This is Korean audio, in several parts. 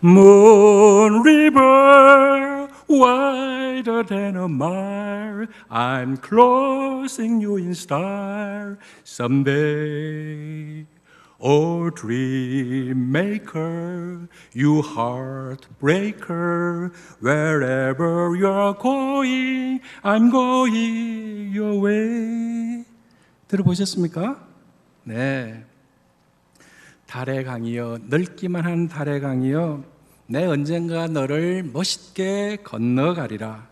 Moon river wider than a mile, I'm closing you in style someday. Oh, dream maker, you heartbreaker, wherever you're going, I'm going your way. 들어보셨습니까? 네. 달의 강이여, 넓기만 한 달의 강이여, 내 언젠가 너를 멋있게 건너가리라.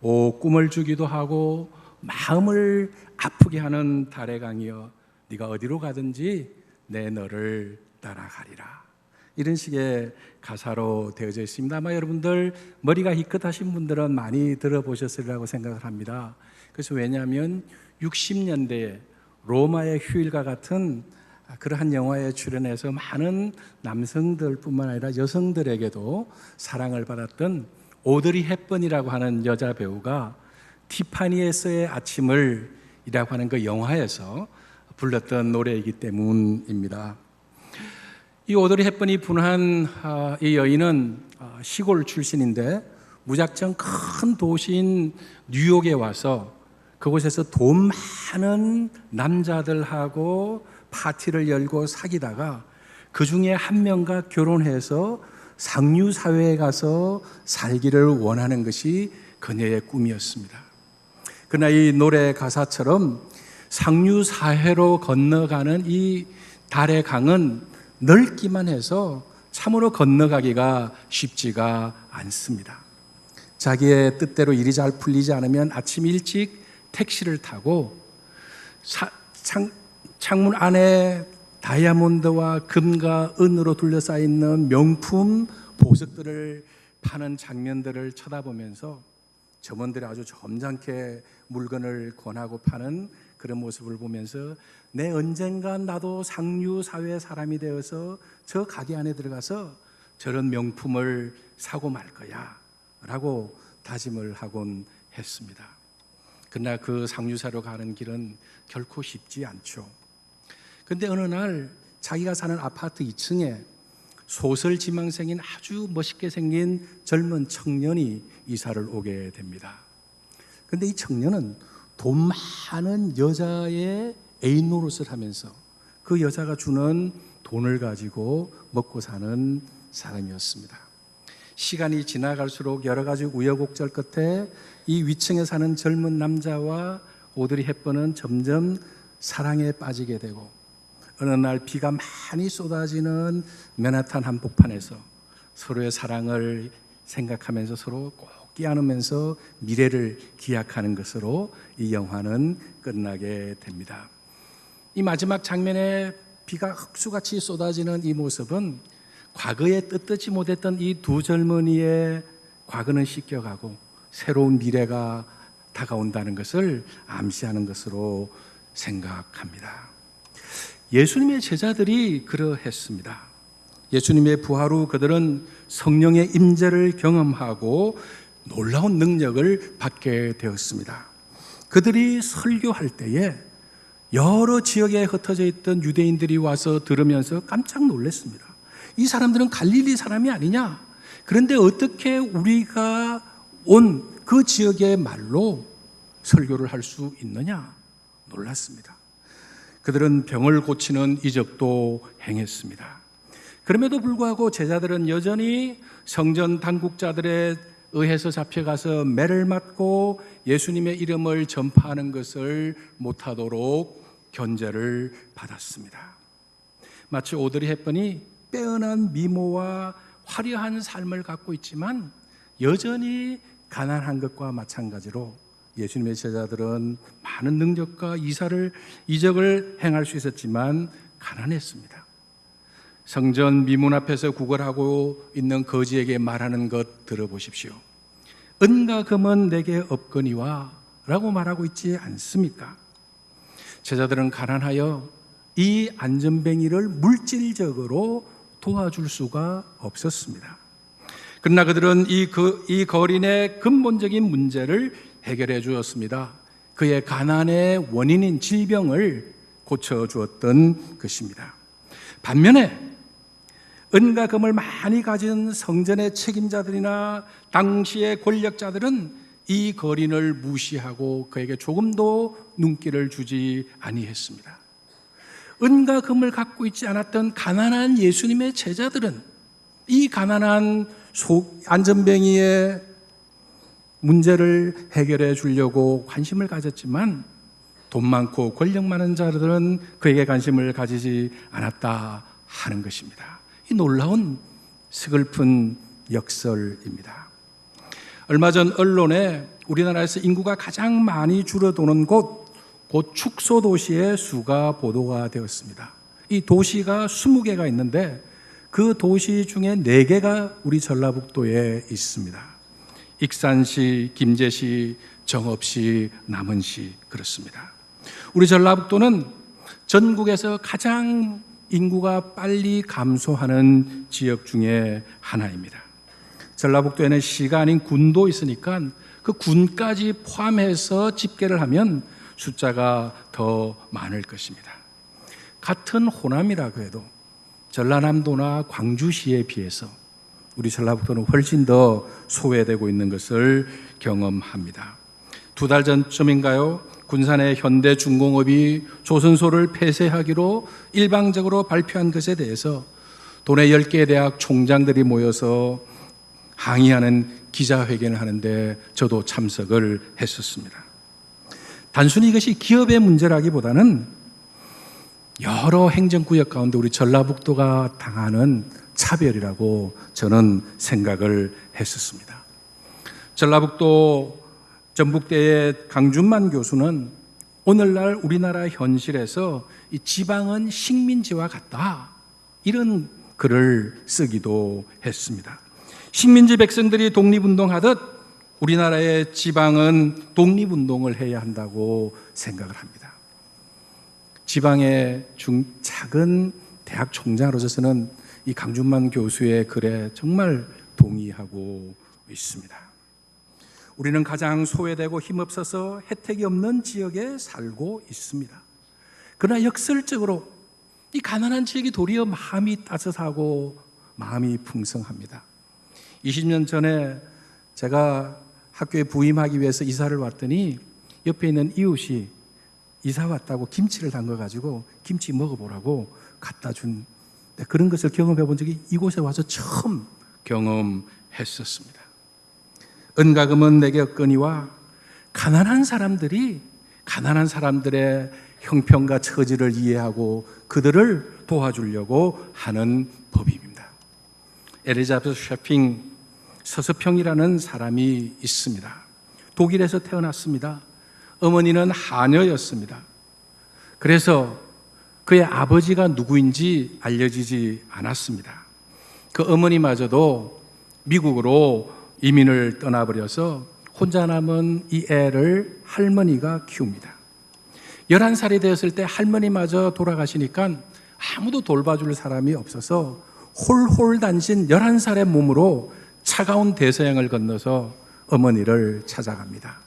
오, 꿈을 주기도 하고 마음을 아프게 하는 달의 강이여, 네가 어디로 가든지 내 너를 따라가리라. 이런 식의 가사로 되어져 있습니다. 아마 여러분들 머리가 희끗하신 분들은 많이 들어보셨으리라고 생각을 합니다. 그래서 왜냐하면 60년대에 로마의 휴일과 같은 그러한 영화에 출연해서 많은 남성들뿐만 아니라 여성들에게도 사랑을 받았던 오드리 헵번이라고 하는 여자 배우가 티파니에서의 아침을 이라고 하는 그 영화에서 불렀던 노래이기 때문입니다. 이 오드리 헵번이 분한 이 여인은 시골 출신인데 무작정 큰 도시인 뉴욕에 와서 그곳에서 돈 많은 남자들하고 파티를 열고 사귀다가 그 중에 한 명과 결혼해서 상류사회에 가서 살기를 원하는 것이 그녀의 꿈이었습니다. 그러나 이 노래 가사처럼 상류사회로 건너가는 이 달의 강은 넓기만 해서 참으로 건너가기가 쉽지가 않습니다. 자기의 뜻대로 일이 잘 풀리지 않으면 아침 일찍 택시를 타고 창문 안에 다이아몬드와 금과 은으로 둘러싸여 있는 명품 보석들을 파는 장면들을 쳐다보면서 점원들이 아주 점잖게 물건을 권하고 파는 그런 모습을 보면서 내 언젠간 나도 상류 사회 사람이 되어서 저 가게 안에 들어가서 저런 명품을 사고 말 거야 라고 다짐을 하곤 했습니다. 그러나 그 상류사로 가는 길은 결코 쉽지 않죠. 그런데 어느 날 자기가 사는 아파트 2층에 소설 지망생인 아주 멋있게 생긴 젊은 청년이 이사를 오게 됩니다. 그런데 이 청년은 돈 많은 여자의 애인 노릇을 하면서 그 여자가 주는 돈을 가지고 먹고 사는 사람이었습니다. 시간이 지나갈수록 여러 가지 우여곡절 끝에 이 위층에 사는 젊은 남자와 오드리 헵번은 점점 사랑에 빠지게 되고 어느 날 비가 많이 쏟아지는 맨하탄 한복판에서 서로의 사랑을 생각하면서 서로 꼭 끼안으면서 미래를 기약하는 것으로 이 영화는 끝나게 됩니다. 이 마지막 장면에 비가 흑수같이 쏟아지는 이 모습은 과거에 떳떳지 못했던 이 두 젊은이의 과거는 씻겨가고 새로운 미래가 다가온다는 것을 암시하는 것으로 생각합니다. 예수님의 제자들이 그러했습니다. 예수님의 부활 후 그들은 성령의 임재를 경험하고 놀라운 능력을 받게 되었습니다. 그들이 설교할 때에 여러 지역에 흩어져 있던 유대인들이 와서 들으면서 깜짝 놀랐습니다. 이 사람들은 갈릴리 사람이 아니냐? 그런데 어떻게 우리가 온 그 지역의 말로 설교를 할 수 있느냐? 놀랐습니다. 그들은 병을 고치는 이적도 행했습니다. 그럼에도 불구하고 제자들은 여전히 성전 당국자들에 의해서 잡혀가서 매를 맞고 예수님의 이름을 전파하는 것을 못하도록 견제를 받았습니다. 마치 오드리 헵번이 빼어난 미모와 화려한 삶을 갖고 있지만 여전히 가난한 것과 마찬가지로 예수님의 제자들은 많은 능력과 이적을 행할 수 있었지만 가난했습니다. 성전 미문 앞에서 구걸하고 있는 거지에게 말하는 것 들어보십시오. 은과 금은 내게 없거니와 라고 말하고 있지 않습니까? 제자들은 가난하여 이 안전뱅이를 물질적으로 도와줄 수가 없었습니다. 그러나 그들은 이 거린의 근본적인 문제를 해결해 주었습니다. 그의 가난의 원인인 질병을 고쳐주었던 것입니다. 반면에 은과 금을 많이 가진 성전의 책임자들이나 당시의 권력자들은 이 거린을 무시하고 그에게 조금도 눈길을 주지 아니했습니다. 은과 금을 갖고 있지 않았던 가난한 예수님의 제자들은 이 가난한 안전뱅이의 문제를 해결해 주려고 관심을 가졌지만 돈 많고 권력 많은 자들은 그에게 관심을 가지지 않았다 하는 것입니다. 이 놀라운 슬픈 역설입니다. 얼마 전 언론에 우리나라에서 인구가 가장 많이 줄어드는 곧 축소 도시의 수가 보도가 되었습니다. 이 도시가 20개가 있는데 그 도시 중에 4개가 우리 전라북도에 있습니다. 익산시, 김제시, 정읍시, 남원시 그렇습니다. 우리 전라북도는 전국에서 가장 인구가 빨리 감소하는 지역 중에 하나입니다. 전라북도에는 시가 아닌 군도 있으니까 그 군까지 포함해서 집계를 하면 숫자가 더 많을 것입니다. 같은 호남이라고 해도 전라남도나 광주시에 비해서 우리 전라북도는 훨씬 더 소외되고 있는 것을 경험합니다. 2달 전쯤인가요? 군산의 현대중공업이 조선소를 폐쇄하기로 일방적으로 발표한 것에 대해서 도내 10개의 대학 총장들이 모여서 항의하는 기자회견을 하는데 저도 참석을 했었습니다. 단순히 이것이 기업의 문제라기보다는 여러 행정구역 가운데 우리 전라북도가 당하는 차별이라고 저는 생각을 했었습니다. 전라북도 전북대의 강준만 교수는 오늘날 우리나라 현실에서 이 지방은 식민지와 같다 이런 글을 쓰기도 했습니다. 식민지 백성들이 독립운동하듯 우리나라의 지방은 독립운동을 해야 한다고 생각을 합니다. 지방의 작은 대학 총장으로서는 이 강준만 교수의 글에 정말 동의하고 있습니다. 우리는 가장 소외되고 힘없어서 혜택이 없는 지역에 살고 있습니다. 그러나 역설적으로 이 가난한 지역이 도리어 마음이 따뜻하고 마음이 풍성합니다. 20년 전에 제가 학교에 부임하기 위해서 이사를 왔더니 옆에 있는 이웃이 이사 왔다고 김치를 담가가지고 김치 먹어보라고 갖다 준 그런 것을 경험해 본 적이 이곳에 와서 처음 경험했었습니다. 은과 금은 내게 없거니와 가난한 사람들이 가난한 사람들의 형편과 처지를 이해하고 그들을 도와주려고 하는 법입니다. 엘리자베스 셰핑 서서평이라는 사람이 있습니다. 독일에서 태어났습니다. 어머니는 하녀였습니다. 그래서 그의 아버지가 누구인지 알려지지 않았습니다. 그 어머니마저도 미국으로 이민을 떠나버려서 혼자 남은 이 애를 할머니가 키웁니다. 11살이 되었을 때 할머니마저 돌아가시니까 아무도 돌봐줄 사람이 없어서 홀홀단신 11살의 몸으로 차가운 대서양을 건너서 어머니를 찾아갑니다.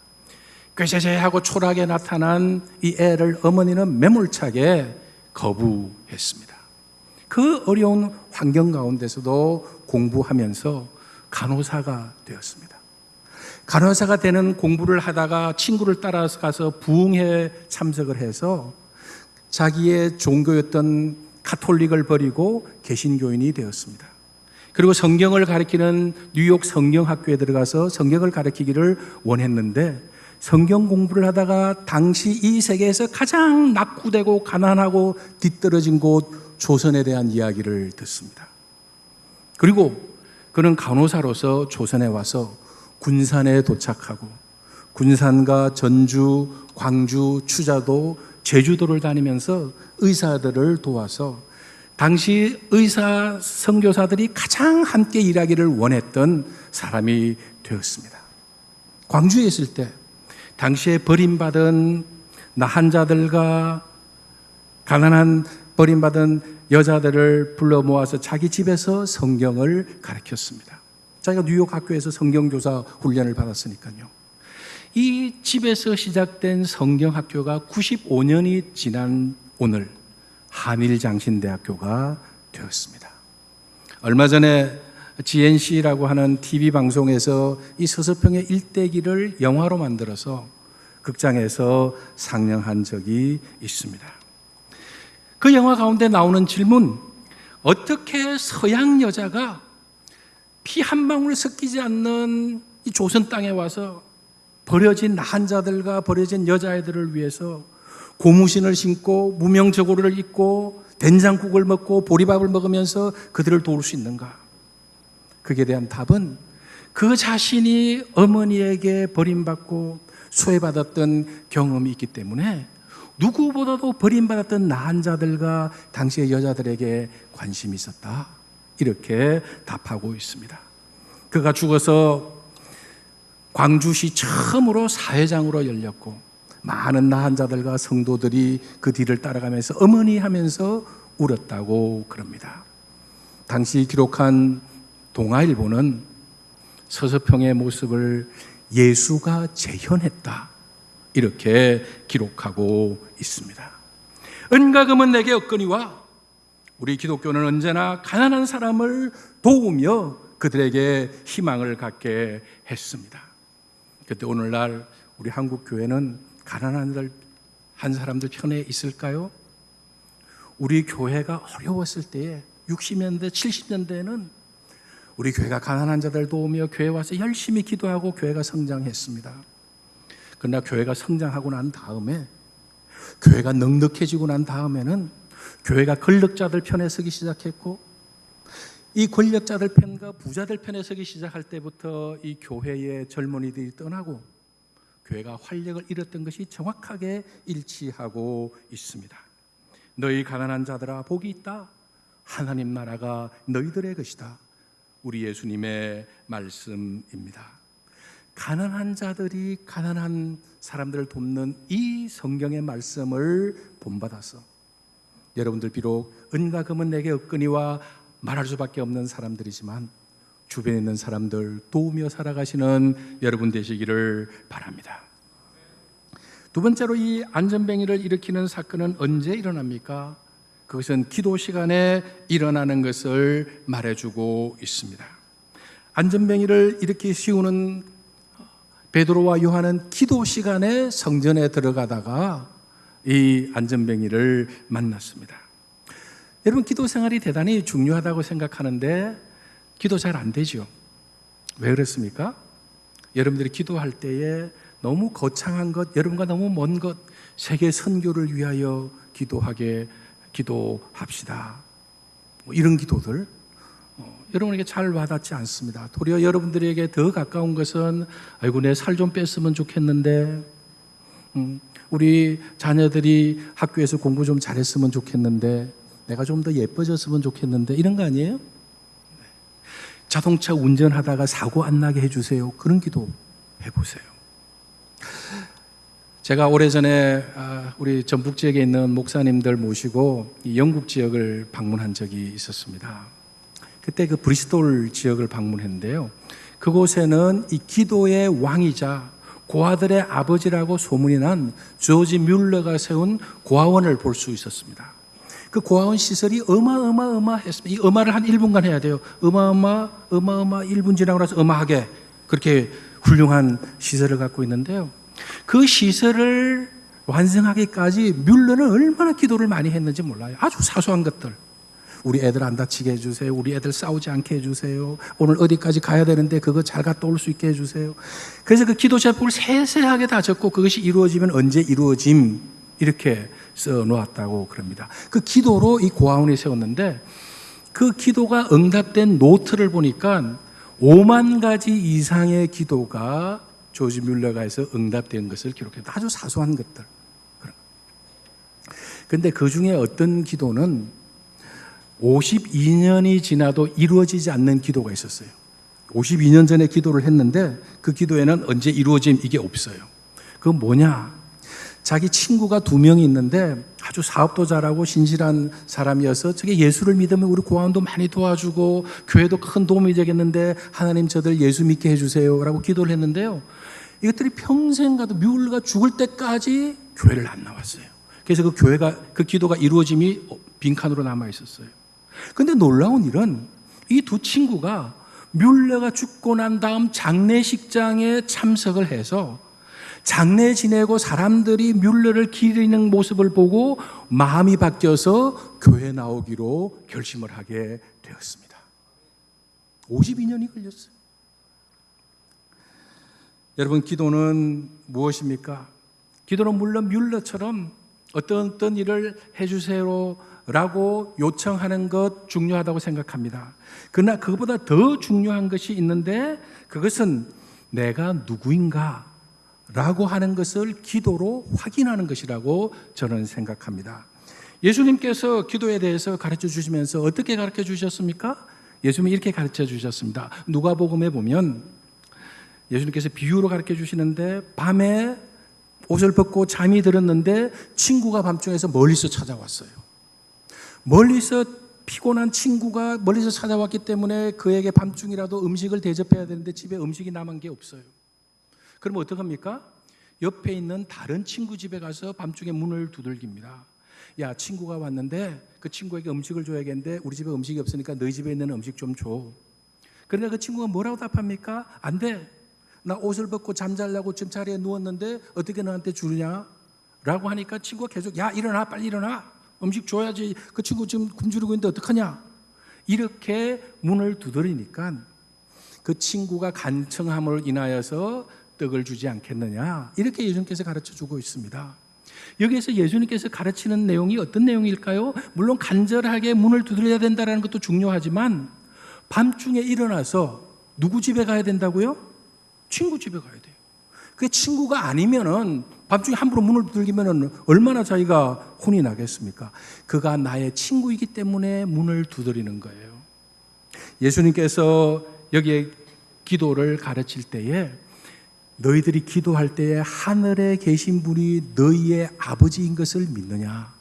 꾀죄죄하고 초라하게 나타난 이 애를 어머니는 매몰차게 거부했습니다. 그 어려운 환경 가운데서도 공부하면서 간호사가 되었습니다. 간호사가 되는 공부를 하다가 친구를 따라서 가서 부흥회에 참석을 해서 자기의 종교였던 가톨릭을 버리고 개신교인이 되었습니다. 그리고 성경을 가르치는 뉴욕 성경학교에 들어가서 성경을 가르치기를 원했는데 성경 공부를 하다가 당시 이 세계에서 가장 낙후되고 가난하고 뒤떨어진 곳 조선에 대한 이야기를 듣습니다. 그리고 그는 간호사로서 조선에 와서 군산에 도착하고 군산과 전주, 광주, 추자도, 제주도를 다니면서 의사들을 도와서 당시 의사 선교사들이 가장 함께 일하기를 원했던 사람이 되었습니다. 광주에 있을 때 당시에 버림받은 나한 자들과 가난한 버림받은 여자들을 불러 모아서 자기 집에서 성경을 가르쳤습니다. 자기가 뉴욕 학교에서 성경교사 훈련을 받았으니까요. 이 집에서 시작된 성경학교가 95년이 지난 오늘 한일장신대학교가 되었습니다. 얼마 전에 GNC라고 하는 TV 방송에서 이 서서평의 일대기를 영화로 만들어서 극장에서 상영한 적이 있습니다. 그 영화 가운데 나오는 질문, 어떻게 서양 여자가 피 한 방울 섞이지 않는 이 조선 땅에 와서 버려진 난자들과 버려진 여자애들을 위해서 고무신을 신고 무명저고리를 입고 된장국을 먹고 보리밥을 먹으면서 그들을 도울 수 있는가? 그에 대한 답은 그 자신이 어머니에게 버림받고 소외받았던 경험이 있기 때문에 누구보다도 버림받았던 난자들과 당시의 여자들에게 관심이 있었다. 이렇게 답하고 있습니다. 그가 죽어서 광주시 처음으로 사회장으로 열렸고 많은 난자들과 성도들이 그 뒤를 따라가면서 어머니 하면서 울었다고 그럽니다. 당시 기록한 동아일보는 서서평의 모습을 예수가 재현했다 이렇게 기록하고 있습니다. 은과 금은 내게 없거니와 우리 기독교는 언제나 가난한 사람을 도우며 그들에게 희망을 갖게 했습니다. 그때 오늘날 우리 한국 교회는 가난한 사람들 편에 있을까요? 우리 교회가 어려웠을 때에 60년대, 70년대에는 우리 교회가 가난한 자들 도우며 교회 와서 열심히 기도하고 교회가 성장했습니다. 그러나 교회가 성장하고 난 다음에, 교회가 넉넉해지고 난 다음에는 교회가 권력자들 편에 서기 시작했고, 이 권력자들 편과 부자들 편에 서기 시작할 때부터 이 교회의 젊은이들이 떠나고 교회가 활력을 잃었던 것이 정확하게 일치하고 있습니다. 너희 가난한 자들아 복이 있다. 하나님 나라가 너희들의 것이다. 우리 예수님의 말씀입니다. 가난한 자들이 가난한 사람들을 돕는 이 성경의 말씀을 본받아서 여러분들 비록 은과 금은 내게 없거니와 말할 수밖에 없는 사람들이지만 주변에 있는 사람들 도우며 살아가시는 여러분 되시기를 바랍니다. 두 번째로 이 안전뱅이를 일으키는 사건은 언제 일어납니까? 그것은 기도 시간에 일어나는 것을 말해주고 있습니다. 안전뱅이를 일으키기 쉬우는 베드로와 요한은 기도 시간에 성전에 들어가다가 이 안전뱅이를 만났습니다. 여러분, 기도 생활이 대단히 중요하다고 생각하는데 기도 잘 안 되죠. 왜 그렇습니까? 여러분들이 기도할 때에 너무 거창한 것, 여러분과 너무 먼 것, 세계 선교를 위하여 기도합시다. 이런 기도들 여러분에게 잘 와닿지 않습니다. 도리어 여러분들에게 더 가까운 것은 아이고 내 살 좀 뺐으면 좋겠는데, 우리 자녀들이 학교에서 공부 좀 잘했으면 좋겠는데, 내가 좀 더 예뻐졌으면 좋겠는데, 이런 거 아니에요? 자동차 운전하다가 사고 안 나게 해주세요. 그런 기도 해보세요. 제가 오래전에 우리 전북 지역에 있는 목사님들 모시고 영국 지역을 방문한 적이 있었습니다. 그때 그 브리스톨 지역을 방문했는데요. 그곳에는 이 기도의 왕이자 고아들의 아버지라고 소문이 난 조지 뮬러가 세운 고아원을 볼 수 있었습니다. 그 고아원 시설이 어마어마했습니다. 이 음화를 한 1분간 해야 돼요. 어마어마 1분 지나고 나서 어마하게 그렇게 훌륭한 시설을 갖고 있는데요. 그 시설을 완성하기까지 뮬러는 얼마나 기도를 많이 했는지 몰라요. 아주 사소한 것들. 우리 애들 안 다치게 해주세요. 우리 애들 싸우지 않게 해주세요. 오늘 어디까지 가야 되는데 그거 잘 갔다 올 수 있게 해주세요. 그래서 그 기도 제목을 세세하게 다 적고 그것이 이루어지면 언제 이루어짐 이렇게 써놓았다고 그럽니다. 그 기도로 이 고아원이 세웠는데 그 기도가 응답된 노트를 보니까 5만 가지 이상의 기도가 조지 뮬러가 해서 응답된 것을 기록해요. 아주 사소한 것들. 그런데 그 중에 어떤 기도는 52년이 지나도 이루어지지 않는 기도가 있었어요. 52년 전에 기도를 했는데 그 기도에는 언제 이루어짐 이게 없어요. 그건 뭐냐? 자기 친구가 2명이 있는데 아주 사업도 잘하고 신실한 사람이어서 저게 예수를 믿으면 우리 고아원도 많이 도와주고 교회도 큰 도움이 되겠는데 하나님 저들 예수 믿게 해주세요 라고 기도를 했는데요. 이것들이 평생 가도 뮬러가 죽을 때까지 교회를 안 나왔어요. 그래서 그 기도가 이루어짐이 빈칸으로 남아 있었어요. 그런데 놀라운 일은 이 두 친구가 뮬러가 죽고 난 다음 장례식장에 참석을 해서 장례 지내고 사람들이 뮬러를 기리는 모습을 보고 마음이 바뀌어서 교회 나오기로 결심을 하게 되었습니다. 52년이 걸렸어요. 여러분, 기도는 무엇입니까? 기도는 물론 뮬러처럼 어떤 일을 해주세요라고 요청하는 것 중요하다고 생각합니다. 그러나 그보다 더 중요한 것이 있는데 그것은 내가 누구인가 라고 하는 것을 기도로 확인하는 것이라고 저는 생각합니다. 예수님께서 기도에 대해서 가르쳐 주시면서 어떻게 가르쳐 주셨습니까? 예수님이 이렇게 가르쳐 주셨습니다. 누가복음에 보면 예수님께서 비유로 가르쳐 주시는데 밤에 옷을 벗고 잠이 들었는데 친구가 밤중에서 멀리서 찾아왔어요. 멀리서 피곤한 친구가 멀리서 찾아왔기 때문에 그에게 밤중이라도 음식을 대접해야 되는데 집에 음식이 남은 게 없어요. 그럼 어떡합니까? 옆에 있는 다른 친구 집에 가서 밤중에 문을 두들깁니다. 야, 친구가 왔는데 그 친구에게 음식을 줘야겠는데 우리 집에 음식이 없으니까 너희 집에 있는 음식 좀 줘. 그러나 그 친구가 뭐라고 답합니까? 안 돼. 나 옷을 벗고 잠자려고 지금 자리에 누웠는데 어떻게 너한테 주느냐? 라고 하니까 친구가 계속 야, 일어나, 빨리 일어나. 음식 줘야지. 그 친구 지금 굶주리고 있는데 어떡하냐? 이렇게 문을 두드리니까 그 친구가 간청함을 인하여서 떡을 주지 않겠느냐, 이렇게 예수님께서 가르쳐 주고 있습니다. 여기에서 예수님께서 가르치는 내용이 어떤 내용일까요? 물론 간절하게 문을 두드려야 된다는 것도 중요하지만 밤중에 일어나서 누구 집에 가야 된다고요? 친구 집에 가야 돼요. 그 친구가 아니면은 밤중에 함부로 문을 두들기면은 얼마나 자기가 혼이 나겠습니까? 그가 나의 친구이기 때문에 문을 두드리는 거예요. 예수님께서 여기에 기도를 가르칠 때에 너희들이 기도할 때에 하늘에 계신 분이 너희의 아버지인 것을 믿느냐,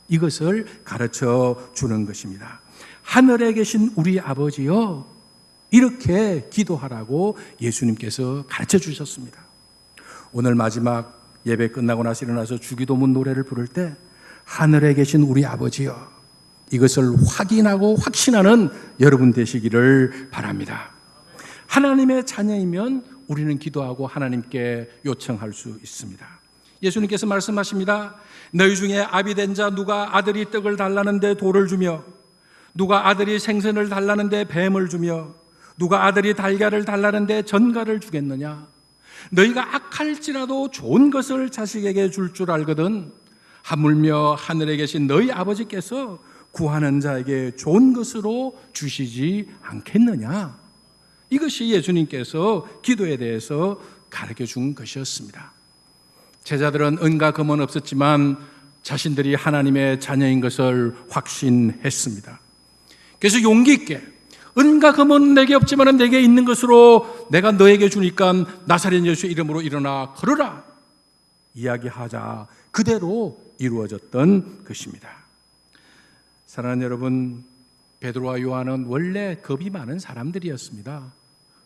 이것을 가르쳐 주는 것입니다. 하늘에 계신 우리 아버지요, 이렇게 기도하라고 예수님께서 가르쳐 주셨습니다. 오늘 마지막 예배 끝나고 나서 일어나서 주기도문 노래를 부를 때 하늘에 계신 우리 아버지요, 이것을 확인하고 확신하는 여러분 되시기를 바랍니다. 하나님의 자녀이면 우리는 기도하고 하나님께 요청할 수 있습니다. 예수님께서 말씀하십니다. 너희 중에 아비된 자 누가 아들이 떡을 달라는데 돌을 주며, 누가 아들이 생선을 달라는데 뱀을 주며, 누가 아들이 달걀을 달라는데 전갈을 주겠느냐? 너희가 악할지라도 좋은 것을 자식에게 줄 줄 알거든 하물며 하늘에 계신 너희 아버지께서 구하는 자에게 좋은 것으로 주시지 않겠느냐? 이것이 예수님께서 기도에 대해서 가르쳐 준 것이었습니다. 제자들은 은과 금은 없었지만 자신들이 하나님의 자녀인 것을 확신했습니다. 그래서 용기 있게 은과 금은 내게 없지만 내게 있는 것으로 내가 너에게 주니까 나사렛 예수의 이름으로 일어나 걸어라 이야기하자 그대로 이루어졌던 것입니다. 사랑하는 여러분, 베드로와 요한은 원래 겁이 많은 사람들이었습니다.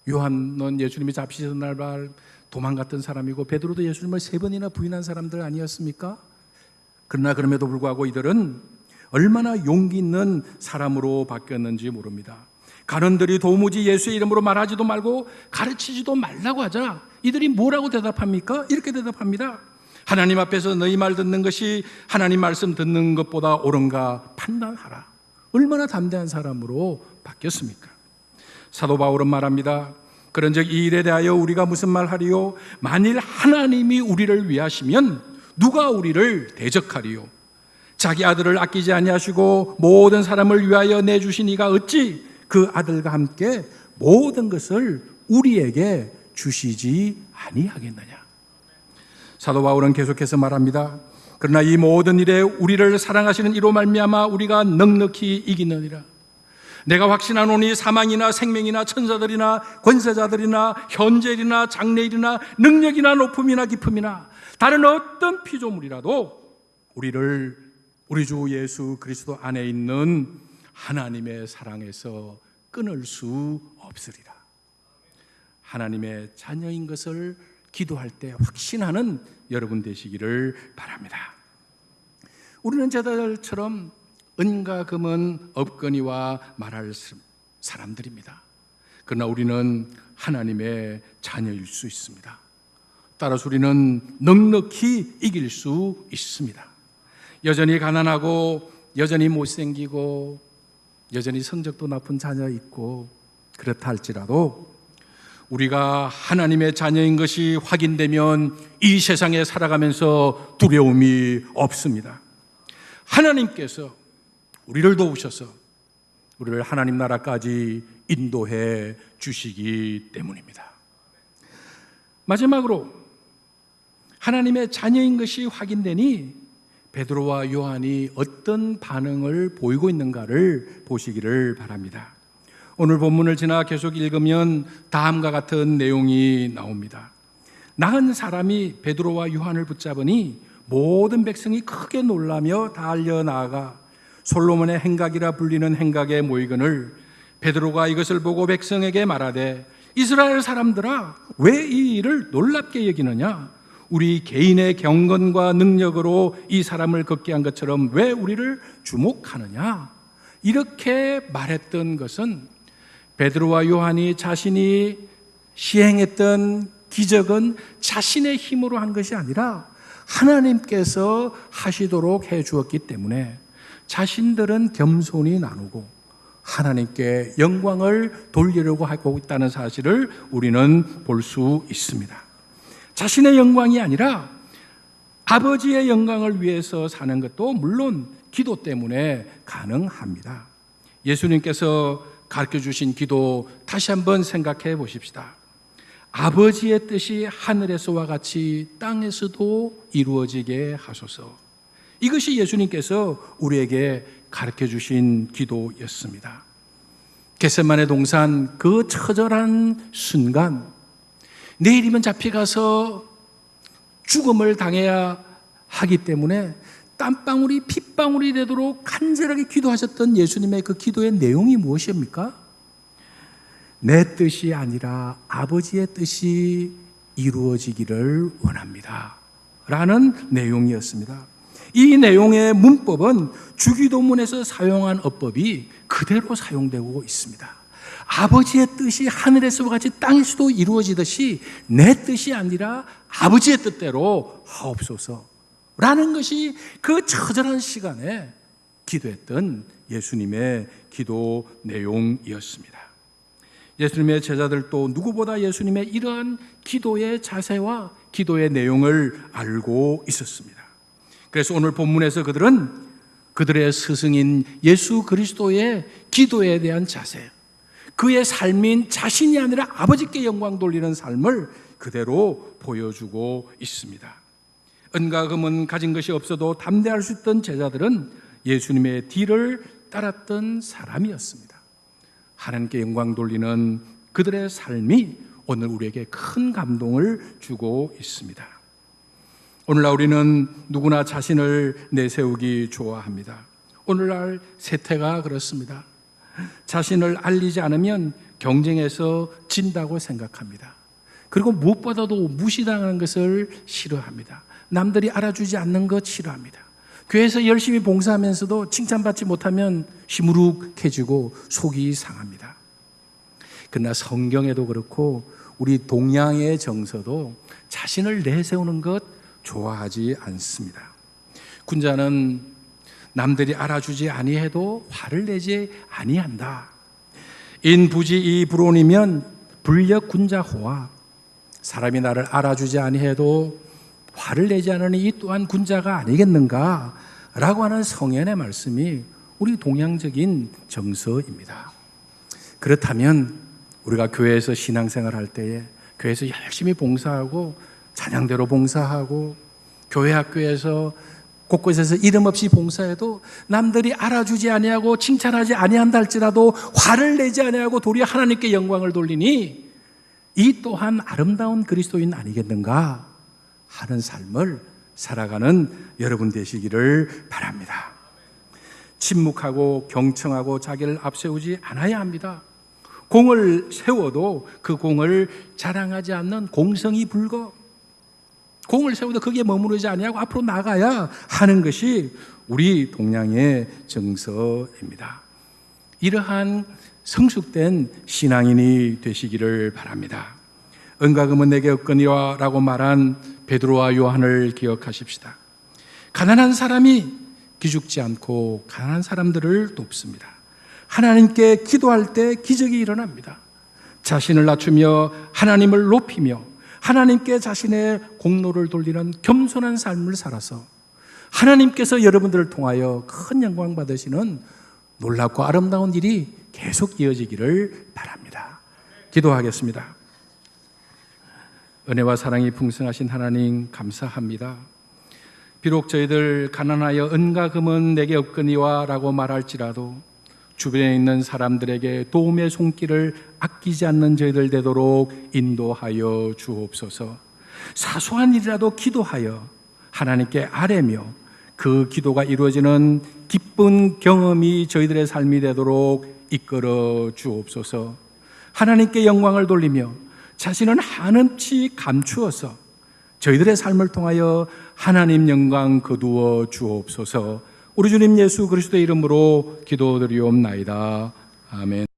요한은 예수님이 잡히시던 날 도망갔던 사람이고 베드로도 예수님을 3번이나 부인한 사람들 아니었습니까? 그러나 그럼에도 불구하고 이들은 얼마나 용기 있는 사람으로 바뀌었는지 모릅니다. 간원들이 도무지 예수의 이름으로 말하지도 말고 가르치지도 말라고 하자 이들이 뭐라고 대답합니까? 이렇게 대답합니다. 하나님 앞에서 너희 말 듣는 것이 하나님 말씀 듣는 것보다 옳은가 판단하라. 얼마나 담대한 사람으로 바뀌었습니까? 사도 바울은 말합니다. 그런즉 이 일에 대하여 우리가 무슨 말하리요? 만일 하나님이 우리를 위하시면 누가 우리를 대적하리요? 자기 아들을 아끼지 아니하시고 모든 사람을 위하여 내주신 이가 어찌 그 아들과 함께 모든 것을 우리에게 주시지 아니하겠느냐? 사도 바울은 계속해서 말합니다. 그러나 이 모든 일에 우리를 사랑하시는 이로 말미암아 우리가 넉넉히 이기느니라. 내가 확신하노니 사망이나 생명이나 천사들이나 권세자들이나 현재일이나 장래일이나 능력이나 높음이나 깊음이나 다른 어떤 피조물이라도 우리를 우리 주 예수 그리스도 안에 있는 하나님의 사랑에서 끊을 수 없으리라. 하나님의 자녀인 것을 기도할 때 확신하는 여러분 되시기를 바랍니다. 우리는 제자들처럼 은과 금은 없거니와 말할 사람들입니다. 그러나 우리는 하나님의 자녀일 수 있습니다. 따라서 우리는 넉넉히 이길 수 있습니다. 여전히 가난하고 여전히 못생기고 여전히 성적도 나쁜 자녀 있고 그렇다 할지라도 우리가 하나님의 자녀인 것이 확인되면 이 세상에 살아가면서 두려움이 없습니다. 하나님께서 우리를 도우셔서 우리를 하나님 나라까지 인도해 주시기 때문입니다. 마지막으로 하나님의 자녀인 것이 확인되니 베드로와 요한이 어떤 반응을 보이고 있는가를 보시기를 바랍니다. 오늘 본문을 지나 계속 읽으면 다음과 같은 내용이 나옵니다. 나은 사람이 베드로와 요한을 붙잡으니 모든 백성이 크게 놀라며 달려나가 솔로몬의 행각이라 불리는 행각에 모이거늘 베드로가 이것을 보고 백성에게 말하되 이스라엘 사람들아 왜 이 일을 놀랍게 여기느냐? 우리 개인의 경건과 능력으로 이 사람을 걷게 한 것처럼 왜 우리를 주목하느냐? 이렇게 말했던 것은 베드로와 요한이 자신이 시행했던 기적은 자신의 힘으로 한 것이 아니라 하나님께서 하시도록 해 주었기 때문에 자신들은 겸손히 나누고 하나님께 영광을 돌리려고 하고 있다는 사실을 우리는 볼 수 있습니다. 자신의 영광이 아니라 아버지의 영광을 위해서 사는 것도 물론 기도 때문에 가능합니다. 예수님께서 가르쳐 주신 기도 다시 한번 생각해 보십시다. 아버지의 뜻이 하늘에서와 같이 땅에서도 이루어지게 하소서. 이것이 예수님께서 우리에게 가르쳐 주신 기도였습니다. 겟세마네 동산 그 처절한 순간 내일이면 잡혀가서 죽음을 당해야 하기 때문에 땀방울이 핏방울이 되도록 간절하게 기도하셨던 예수님의 그 기도의 내용이 무엇입니까? 내 뜻이 아니라 아버지의 뜻이 이루어지기를 원합니다 라는 내용이었습니다. 이 내용의 문법은 주기도문에서 사용한 어법이 그대로 사용되고 있습니다. 아버지의 뜻이 하늘에서와 같이 땅에서도 이루어지듯이 내 뜻이 아니라 아버지의 뜻대로 하옵소서라는 것이 그 처절한 시간에 기도했던 예수님의 기도 내용이었습니다. 예수님의 제자들도 누구보다 예수님의 이러한 기도의 자세와 기도의 내용을 알고 있었습니다. 그래서 오늘 본문에서 그들은 그들의 스승인 예수 그리스도의 기도에 대한 자세, 그의 삶인 자신이 아니라 아버지께 영광 돌리는 삶을 그대로 보여주고 있습니다. 은과 금은 가진 것이 없어도 담대할 수 있던 제자들은 예수님의 뒤를 따랐던 사람이었습니다. 하나님께 영광 돌리는 그들의 삶이 오늘 우리에게 큰 감동을 주고 있습니다. 오늘날 우리는 누구나 자신을 내세우기 좋아합니다. 오늘날 세태가 그렇습니다. 자신을 알리지 않으면 경쟁에서 진다고 생각합니다. 그리고 무엇보다도 무시당하는 것을 싫어합니다. 남들이 알아주지 않는 것 싫어합니다. 교회에서 열심히 봉사하면서도 칭찬받지 못하면 시무룩해지고 속이 상합니다. 그러나 성경에도 그렇고 우리 동양의 정서도 자신을 내세우는 것 좋아하지 않습니다. 군자는 남들이 알아주지 아니해도 화를 내지 아니한다. 인부지이 불온이면 불력 군자호와. 사람이 나를 알아주지 아니해도 화를 내지 않으니 이 또한 군자가 아니겠는가 라고 하는 성현의 말씀이 우리 동양적인 정서입니다. 그렇다면 우리가 교회에서 신앙생활 할 때에 교회에서 열심히 봉사하고 찬양대로 봉사하고 교회 학교에서 곳곳에서 이름 없이 봉사해도 남들이 알아주지 아니하고 칭찬하지 아니한다 할지라도 화를 내지 아니하고 도리어 하나님께 영광을 돌리니 이 또한 아름다운 그리스도인 아니겠는가 하는 삶을 살아가는 여러분 되시기를 바랍니다. 침묵하고 경청하고 자기를 앞세우지 않아야 합니다. 공을 세워도 그 공을 자랑하지 않는 공성이 불거, 공을 세워도 거기에 머무르지 아니하고 앞으로 나가야 하는 것이 우리 동양의 정서입니다. 이러한 성숙된 신앙인이 되시기를 바랍니다. 은과 금은 내게 없거니와 라고 말한 베드로와 요한을 기억하십시다. 가난한 사람이 기죽지 않고 가난한 사람들을 돕습니다. 하나님께 기도할 때 기적이 일어납니다. 자신을 낮추며 하나님을 높이며 하나님께 자신의 공로를 돌리는 겸손한 삶을 살아서 하나님께서 여러분들을 통하여 큰 영광 받으시는 놀랍고 아름다운 일이 계속 이어지기를 바랍니다. 기도하겠습니다. 은혜와 사랑이 풍성하신 하나님 감사합니다. 비록 저희들 가난하여 은과 금은 내게 없거니와 라고 말할지라도 주변에 있는 사람들에게 도움의 손길을 아끼지 않는 저희들 되도록 인도하여 주옵소서. 사소한 일이라도 기도하여 하나님께 아뢰며 그 기도가 이루어지는 기쁜 경험이 저희들의 삶이 되도록 이끌어 주옵소서. 하나님께 영광을 돌리며 자신은 한없이 감추어서 저희들의 삶을 통하여 하나님 영광 거두어 주옵소서. 우리 주님 예수 그리스도의 이름으로 기도드리옵나이다. 아멘.